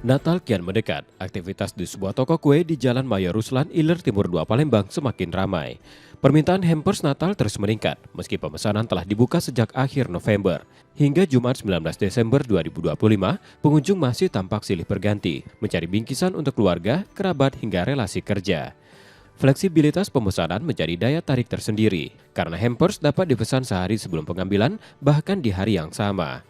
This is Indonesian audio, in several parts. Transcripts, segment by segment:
Natal kian mendekat, aktivitas di sebuah toko kue di Jalan Mayor Ruslan, Iler Timur 2 Palembang semakin ramai. Permintaan hampers Natal terus meningkat, meski pemesanan telah dibuka sejak akhir November. Hingga Jumat 19 Desember 2025, pengunjung masih tampak silih berganti, mencari bingkisan untuk keluarga, kerabat, hingga relasi kerja. Fleksibilitas pemesanan menjadi daya tarik tersendiri, karena hampers dapat dipesan sehari sebelum pengambilan, bahkan di hari yang sama.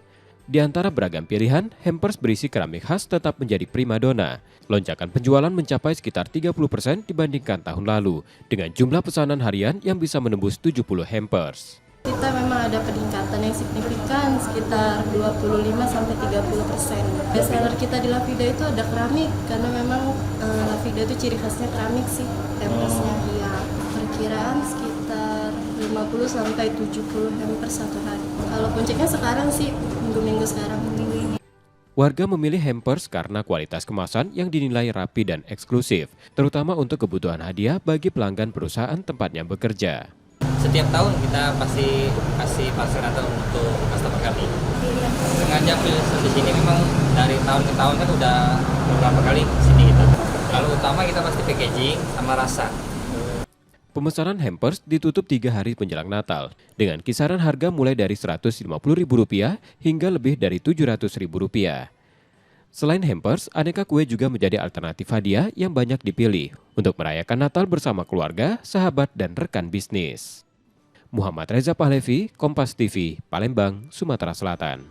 Di antara beragam pilihan, hampers berisi keramik khas tetap menjadi primadona. Lonjakan penjualan mencapai sekitar 30% dibandingkan tahun lalu, dengan jumlah pesanan harian yang bisa menembus 70 hampers. Kita memang ada peningkatan yang signifikan, sekitar 25-30%. Best seller kita di Lavida itu ada keramik, karena memang Lavida itu ciri khasnya keramik sih, hampersnya. Ya, perkiraan sekitar 50-70 hampers satu hari. Kalau puncaknya sekarang sih, minggu-minggu sekarang, minggu ini. Warga memilih hampers karena kualitas kemasan yang dinilai rapi dan eksklusif, terutama untuk kebutuhan hadiah bagi pelanggan perusahaan tempatnya bekerja. Setiap tahun kita pasti kasih parcel Natal untuk customer kami. Sengaja pilih di sini memang dari tahun ke tahun kan udah beberapa kali sini kita. Lalu utama kita pasti packaging sama rasa. Pemesanan hampers ditutup 3 hari menjelang Natal, dengan kisaran harga mulai dari Rp150.000 hingga lebih dari Rp700.000. Selain hampers, aneka kue juga menjadi alternatif hadiah yang banyak dipilih untuk merayakan Natal bersama keluarga, sahabat, dan rekan bisnis. Muhammad Reza Pahlevi, Kompas TV, Palembang, Sumatera Selatan.